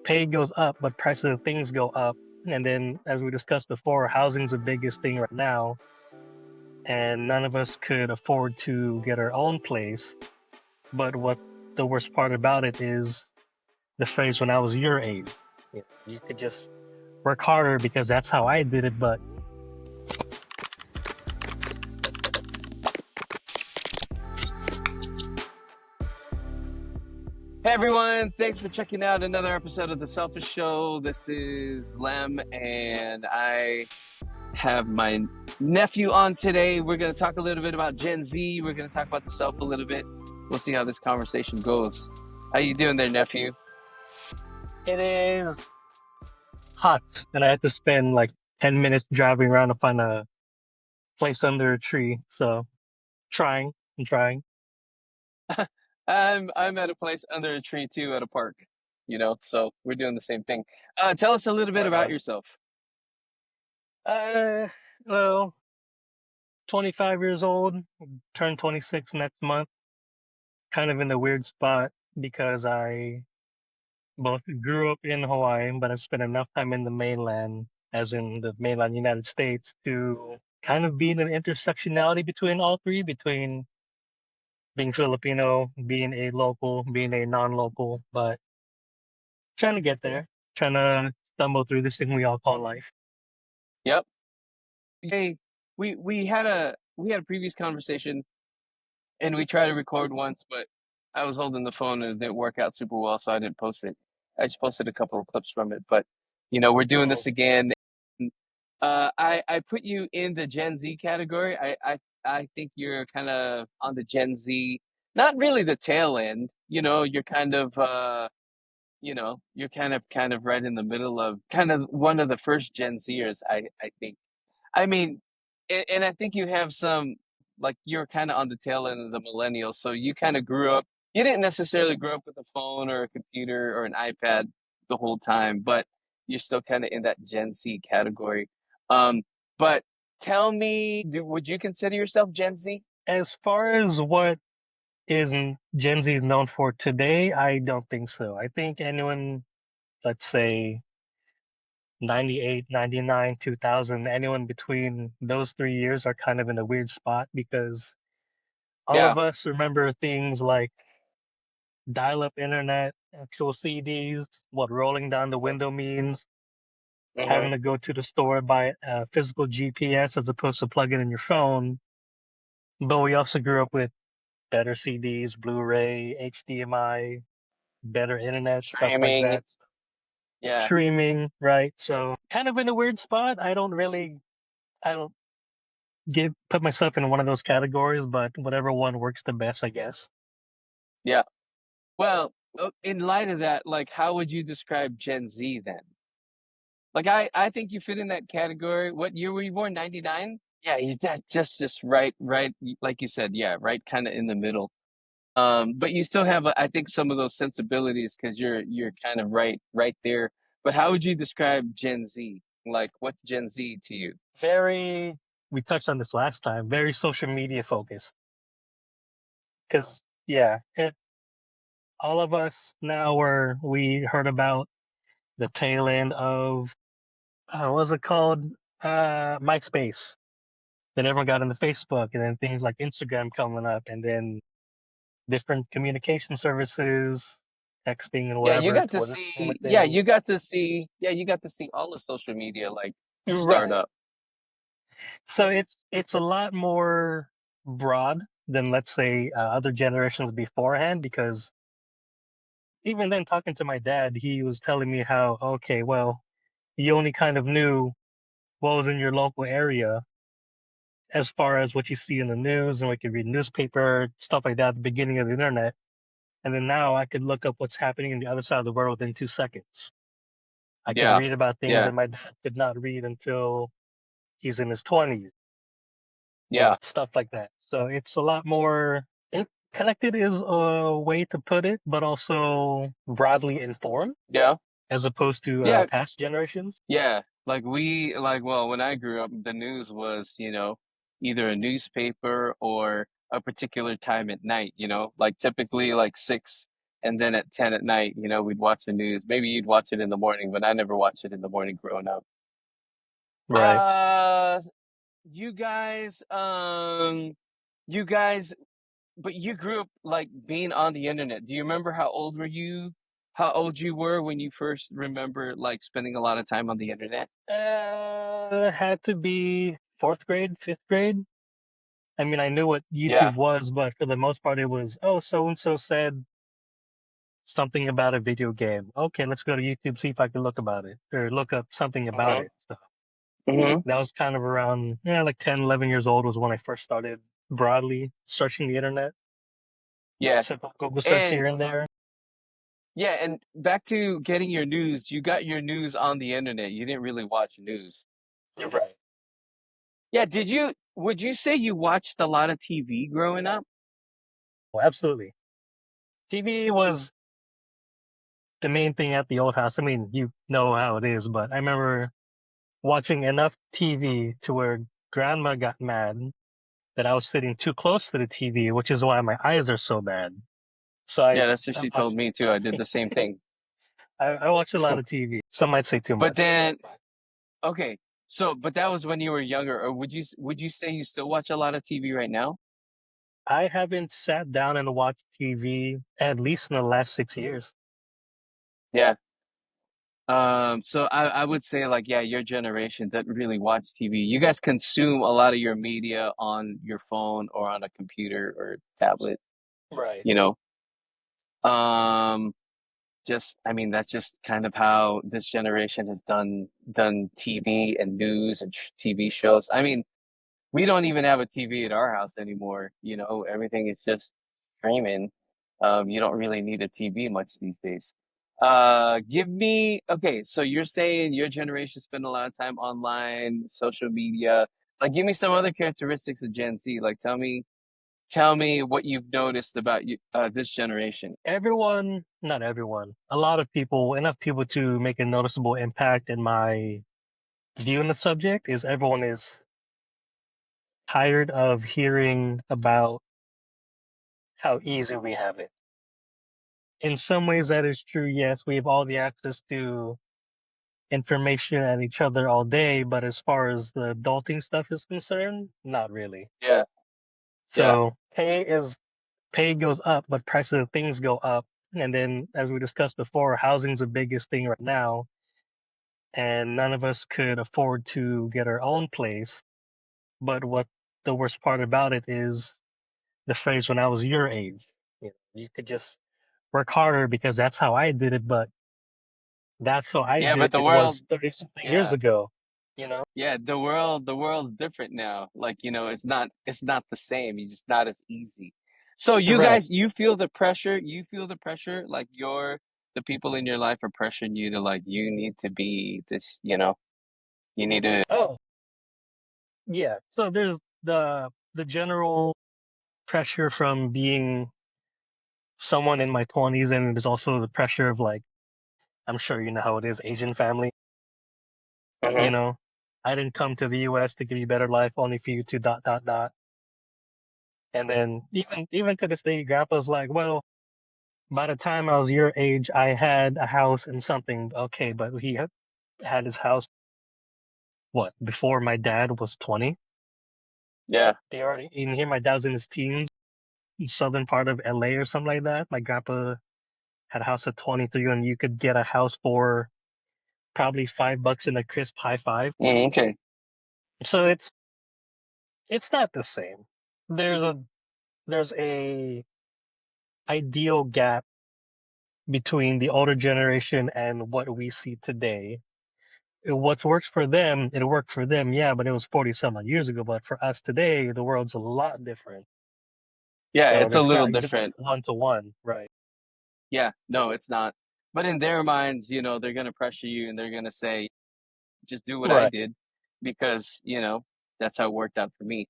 pay goes up, but prices of things go up. And then, as we discussed before, housing's the biggest thing right now, and none of us could afford to get our own place. But what the worst part about it is the phrase when I was your age. You could just work harder because that's how I did it, but Hey everyone, thanks for checking out another episode of The Selfish Show. This is Lem, and I have my nephew on today. We're going to talk a little bit about Gen Z. We're going to talk about the self a little bit. We'll see how this conversation goes. How you doing there, nephew? it is hot, and I had to spend like 10 minutes driving around to find a place under a tree. So I'm trying. I'm at a place under a tree too, at a park. So we're doing the same thing. Tell us a little bit Right about on. yourself. Uh, well, 25 years old, turn 26 next month. Kind of in a weird spot because I both grew up in Hawaii, but I spent enough time in the mainland, as in the mainland United States, to kind of be in an intersectionality between all three, between being Filipino, being a local, being a non-local, but trying to get there, trying to stumble through this thing we all call life. Yep. Hey, we had a previous conversation and we tried to record once, but I was holding the phone and it didn't work out super well, so I didn't post it. I just posted a couple of clips from it, but we're doing Oh, this again. I put you in the Gen Z category. I think you're kind of on the Gen Z, not really the tail end. You're kind of right in the middle of kind of one of the first Gen Zers, I think. I mean, and I think you have some, like, you're kind of on the tail end of the millennials. So you kind of grew up, you didn't necessarily grow up with a phone or a computer or an iPad the whole time, but you're still kind of in that Gen Z category. Um, but tell me, would you consider yourself Gen Z? as far as what is Gen Z is known for today, I don't think so. I think anyone, let's say 98, 99, 2000, anyone between those 3 years are kind of in a weird spot because all Yeah. of us remember things like dial-up internet, actual CDs, what rolling down the window means, Hmm. having to go to the store buy a physical GPS as opposed to plug it in your phone. But we also grew up with better CDs, Blu-ray, HDMI, better internet, stuff like Streaming. that. Yeah. Streaming, right? So kind of in a weird spot. I don't give put myself in one of those categories, but whatever one works the best, I guess. Yeah. Well, in light of that, like, how would you describe Gen Z then? Like, I think you fit in that category. What year were you born? 99? Yeah, you that just right, like you said, yeah, right, kind of in the middle. But you still have, I think, some of those sensibilities because you're kind of right there. But how would you describe Gen Z? Like, what's Gen Z to you? Very, we touched on this last time, very social media focused. Because, yeah, all of us now we heard about the tail end of, what was it called? MySpace. Then everyone got into Facebook, and then things like Instagram coming up, and then different communication services, texting and Yeah, you whatever got to towards the name of see, yeah, things. you got to see all the social media like start Right. up. So it's a lot more broad than, let's say, other generations beforehand, because even then, talking to my dad, he was telling me how, okay, well, you only kind of knew what was in your local area as far as what you see in the news and what you read newspaper, stuff like that at the beginning of the internet. And then now I could look up what's happening in the other side of the world within 2 seconds. I could Yeah, read about things yeah, that my dad could not read until he's in his 20s, yeah, stuff like that. So it's a lot more connected is a way to put it, but also broadly informed yeah, as opposed to yeah. past generations. Yeah, well, when I grew up, the news was, either a newspaper or a particular time at night, like typically like 6 and then at 10 at night, we'd watch the news. Maybe you'd watch it in the morning, but I never watched it in the morning growing up. Right. Uh, you guys, you guys, but you grew up like being on the internet. Do you remember how old were you? How old you were when you first remember like spending a lot of time on the internet? Had to be fourth grade, fifth grade. I mean, I knew what Yeah. YouTube was, but for the most part, it was, oh, so and so said something about a video game. Okay, let's go to YouTube, see if I can look about it or look up something about hmm it. So hmm that was kind of around, yeah, like 10, 11 years old was when I first started broadly searching the internet. Yeah. Simple Google search And here and there. yeah, and back to getting your news, you got your news on the internet. You didn't really watch news. You're right. Yeah, would you say you watched a lot of TV growing up? Well, absolutely. TV was the main thing at the old house. I mean, you know how it is, but I remember watching enough TV to where grandma got mad that I was sitting too close to the TV, which is why my eyes are so bad. So Yeah, that's what I she told watched, me too. I did the same thing. I watched a lot of TV. Some might say too But much. then, okay, so but that was when you were younger, or would you say you still watch a lot of TV right now? I haven't sat down and watched TV at least in the last 6 years. Yeah. So I would say like yeah, your generation doesn't really watch TV. You guys consume a lot of your media on your phone or on a computer or tablet, Right. you know. Um, just I mean that's just kind of how this generation has done TV and news and TV shows. I mean, we don't even have a TV at our house anymore, everything is just streaming. You don't really need a TV much these days. Okay, so you're saying your generation spend a lot of time online, social media. Like, give me some other characteristics of Gen Z. Like, tell me what you've noticed about this generation. Everyone, not everyone, a lot of people, enough people to make a noticeable impact in my view on the subject is everyone is tired of hearing about how easy we have it. In some ways, that is true. Yes, we have all the access to information and each other all day, but as far as the adulting stuff is concerned, not really. Yeah, yeah. So pay goes up, but prices of things go up. And then, as we discussed before, housing's the biggest thing right now, and none of us could afford to get our own place. But what the worst part about it is the phrase when I was your age. You could just work harder because that's how I did it, but that's how I Yeah, did but the it world, was 30 something years yeah. ago, you know? Yeah, the world's different now. Like, it's not the same. It's just not as easy. So you Right. guys, you feel the pressure, like the people in your life are pressuring you to like you need to be this, you need to Oh, yeah. So there's the general pressure from being someone in my 20s, and there's also the pressure of like, I'm sure you know how it is, Asian family, you Mhm. know? I didn't come to the US to give you a better life, only for you to dot dot dot. And then even to this day, grandpa's like, well, by the time I was your age, I had a house and something. Okay, but he had his house, what, before my dad was 20? Yeah. They already, in here, my dad was in his teens, in southern part of LA or something like that. My grandpa had a house at 23, and you could get a house for probably $5 in a crisp high five. Okay. So it's not the same. There's a ideal gap between the older generation and what we see today. What works for them, it worked for them, yeah, but it was 40 some odd years ago. But for us today, the world's a lot different. Yeah, So it's a there's little not exactly different. one to one, right? Yeah, no, it's not. But in their minds, they're gonna pressure you and they're gonna say, just do what I Right. did because, that's how it worked out for me.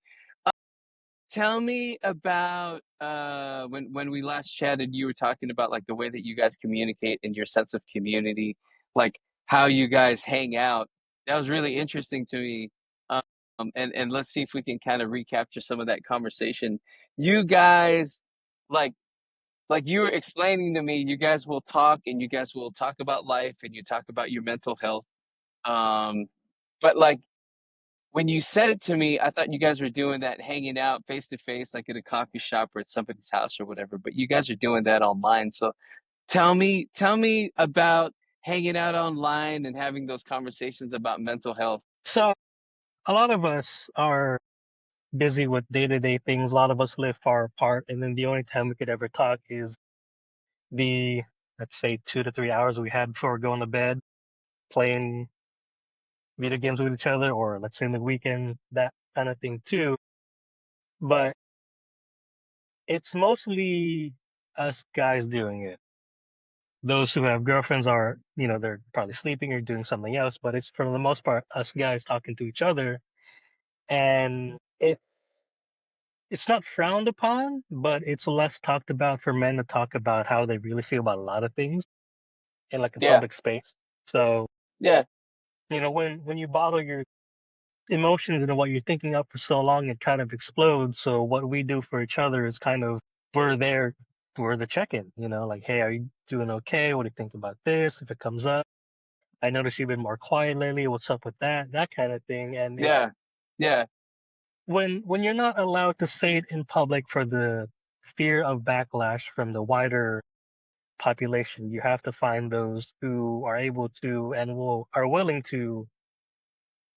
Tell me about when we last chatted, you were talking about like the way that you guys communicate and your sense of community, like how you guys hang out. That was really interesting to me. And let's see if we can kind of recapture some of that conversation. You guys like like you were explaining to me, you guys will talk and you guys will talk about life and you talk about your mental health. Um, but like when you said it to me, I thought you guys were doing that hanging out face to face, like at a coffee shop or at somebody's house or whatever. But you guys are doing that online. So tell me about hanging out online and having those conversations about mental health. So a lot of us are busy with day-to-day things. A lot of us live far apart, and then the only time we could ever talk is the, let's say, 2 to 3 hours we had before going to bed, playing video games with each other, or let's say in the weekend, that kind of thing too. But it's mostly us guys doing it. Those who have girlfriends are, they're probably sleeping or doing something else, but it's for the most part us guys talking to each other. And it's not frowned upon, but it's less talked about for men to talk about how they really feel about a lot of things in like a Yeah, public space. So, yeah, when you bottle your emotions and what you're thinking up for so long, it kind of explodes. So what we do for each other is kind of we're there, we're the check-in, like, hey, are you doing okay? What do you think about this? If it comes up, I notice you've been more quiet lately. What's up with that? That kind of thing. And it's yeah, yeah. when you're not allowed to say it in public for the fear of backlash from the wider population, you have to find those who are able to and will are willing to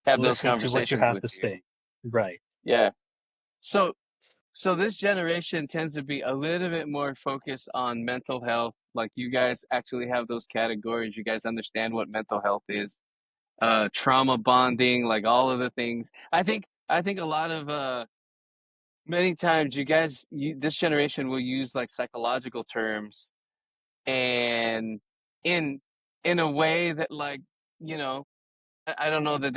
Have those listen to what you conversations have with to you. say. Right. Yeah. So So this generation tends to be a little bit more focused on mental health. Like you guys actually have those categories. You guys understand what mental health is. Trauma bonding, like all of the things. I think a lot of many times this generation will use like psychological terms and in in a way that like, you know, I don't know that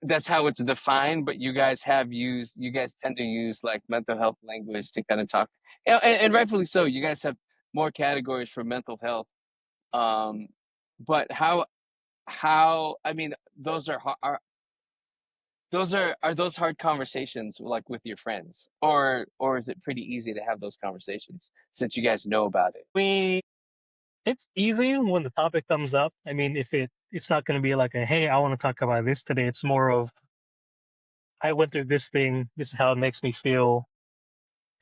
that's how it's defined, but you guys tend to use like mental health language to kind of talk, and rightfully so. You guys have more categories for mental health. Um, but I mean, are those hard conversations like with your friends, or is it pretty easy to have those conversations since you guys know about it? We It's easy when the topic comes up. I mean, if it's not going to be like a, hey, I want to talk about this today. It's more of, I went through this thing. This is how it makes me feel.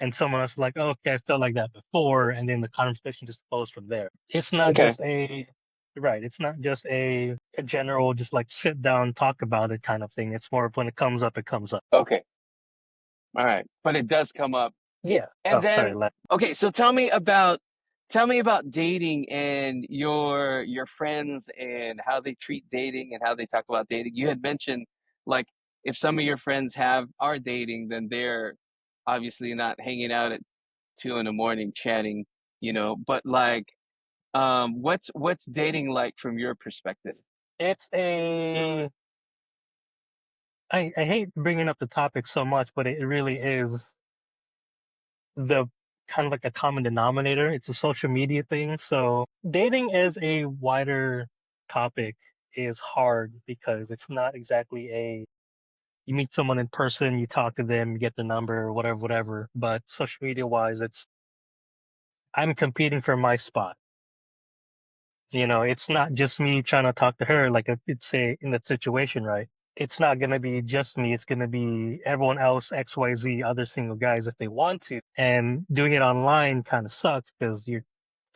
And someone else is like, oh, okay, I felt like that before. And then the conversation just flows from there. It's not Okay, just right. It's not just a general, just like sit down, talk about it kind of thing. It's more of when it comes up, it comes up. okay, all right. But it does come up. Yeah. And Oh, sorry. then, okay, so tell me about dating and your friends and how they treat dating and how they talk about dating. You had mentioned like if some of your friends are dating, then they're obviously not hanging out at 2 in the morning chatting, but like what's dating like from your perspective? It's a, I hate bringing up the topic so much, but it really is the kind of like a common denominator. It's a social media thing. So dating as a wider topic is hard because it's not exactly you meet someone in person, you talk to them, you get the number, whatever, whatever. But social media wise, I'm competing for my spot. It's not just me trying to talk to her like it's say in that situation, right? It's not gonna be just me. It's gonna be everyone else, XYZ, other single guys if they want to. And doing it online kind of sucks because you're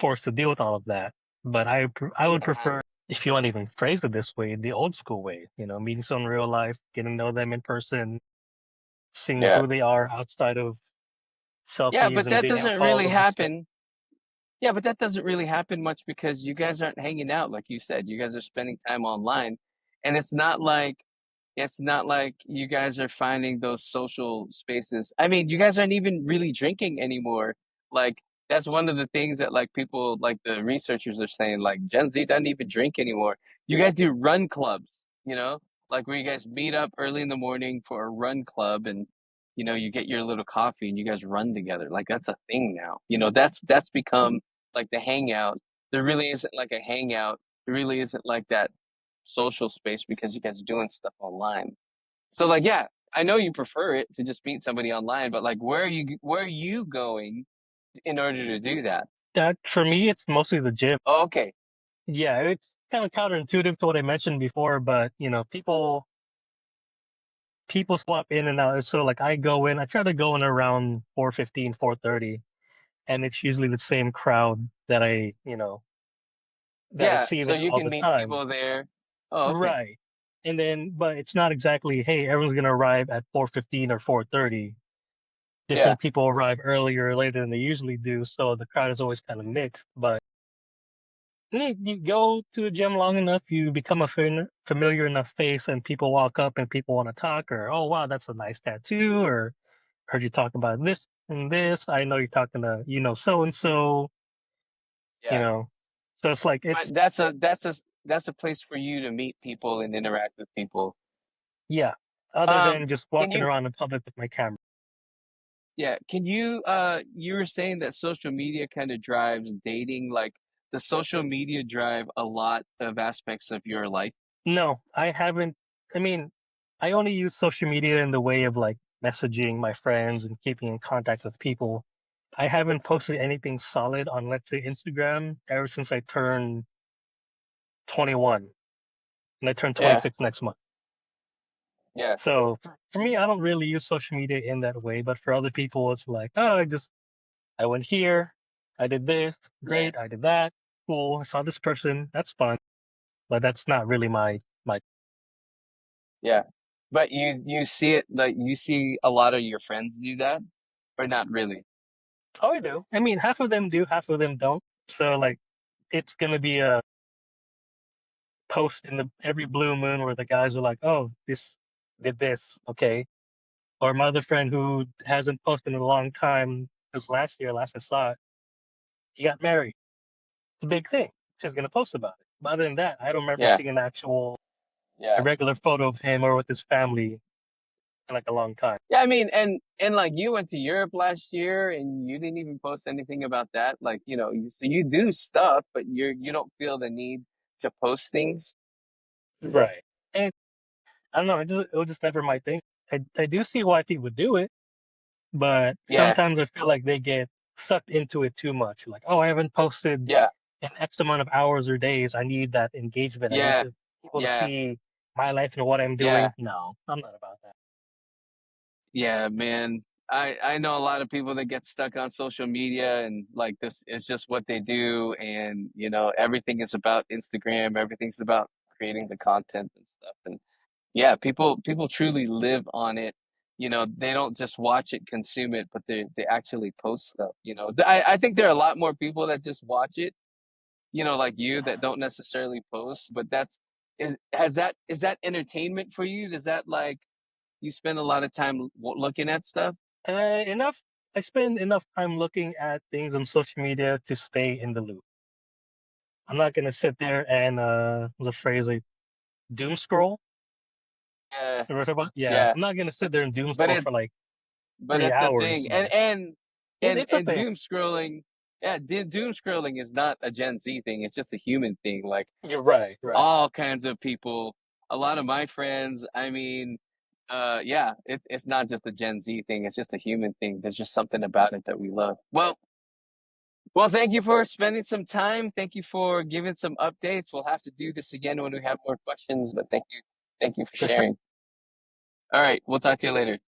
forced to deal with all of that. But I would Uh-huh. prefer, if you want to even phrase it this way, the old school way. Meeting someone in real life, getting to know them in person, seeing Yeah. who they are outside of Yeah, selfies but and that video doesn't really calls and stuff. happen. Yeah, but that doesn't really happen much because you guys aren't hanging out like you said. You guys are spending time online. And it's not like you guys are finding those social spaces. I mean, you guys aren't even really drinking anymore. Like that's one of the things that like people like the researchers are saying like Gen Z doesn't even drink anymore. You guys do run clubs, you know? Like where you guys meet up early in the morning for a run club and you get your little coffee and you guys run together. Like that's a thing now. That's become like the hangout. There really isn't like a hangout. There really isn't like that social space because you guys are doing stuff online. So like yeah, I know you prefer it to just meet somebody online, but like, where are you going in order to do that? That for me, it's mostly the gym. Oh, okay. Yeah, it's kind of counterintuitive to what I mentioned before, but people swap in and out. So like I go in, I try to go in around 4:15, 4:30, and it's usually the same crowd that I Yeah, see so there you all can the meet time. people there. Oh, okay. Right. And then, but it's not exactly, hey, everyone's gonna arrive at 4:15 or 4:30. Yeah, Different people arrive earlier or later than they usually do, so the crowd is always kind of mixed. But you go to a gym long enough, you become a familiar enough face, and people walk up and people want to talk, or oh wow, that's a nice tattoo, or heard you talk about this and this. I know you're talking to so and so, you yeah. know. So it's like it's But that's a place for you to meet people and interact with people. yeah. Other Um, than just can walking you around in public with my camera. Yeah, can you you were saying that social media kind of drives dating, like the social media drive a lot of aspects of your life? No, I haven't. I mean, I only use social media in the way of like messaging my friends and keeping in contact with people. I haven't posted anything solid on, let's say, Instagram ever since I turned 21, and I turn Yeah, 26 next month. yeah, So for me, I don't really use social media in that way. But for other people, it's like, oh, I went here, I did this, yeah, great, I did that, cool, I saw this person, that's fun. But that's not really my. yeah. But you see it like you see a lot of your friends do that, or not really? Oh, I do. I mean, half of them do, half of them don't. So like, it's gonna be a post in the every blue moon where the guys are like, "Oh, this did this, okay." Or my other friend who hasn't posted in a long time, because last I saw it, he got married. It's a big thing. She's gonna post about it. But other than that, I don't remember Yeah, seeing a yeah. regular photo of him or with his family in like a long time. Yeah, I mean, and like you went to Europe last year and you didn't even post anything about that. Like, so you do stuff, but you don't feel the need to post things. Right. And I don't know. It was just never my thing. I do see why people do it, but Yeah, sometimes I feel like they get sucked into it too much. Like, oh, I haven't posted yeah, in X amount of hours or days. I need that engagement. I need yeah, to people to yeah, see my life and what I'm yeah. doing. No, I'm not about that. Yeah, man. I know a lot of people that get stuck on social media and like this is just what they do and everything is about Instagram, everything's about creating the content and stuff. And yeah, people truly live on it. They don't just watch it, consume it, but they actually post stuff, I think there are a lot more people that just watch it, like you that don't necessarily post, but is that entertainment for you? Does that like you spend a lot of time looking at stuff? Enough. I spend enough time looking at things on social media to stay in the loop. I'm not gonna sit there and the phrase like doom scroll. Yeah, You know what I'm talking about? Yeah, yeah. I'm not gonna sit there and doom But scroll it for like but three it's a hours. thing. And But and and it's a and thing. doom scrolling, yeah, doom scrolling is not a Gen Z thing. It's just a human thing. Like You're right. Right. all kinds of people, a lot of my friends, I mean, yeah, it's not just a Gen Z thing. It's just a human thing. There's just something about it that we love. Well, thank you for spending some time. Thank you for giving some updates. We'll have to do this again when we have more questions, but thank you. Thank you for For sure. sharing. All right, we'll talk to you later.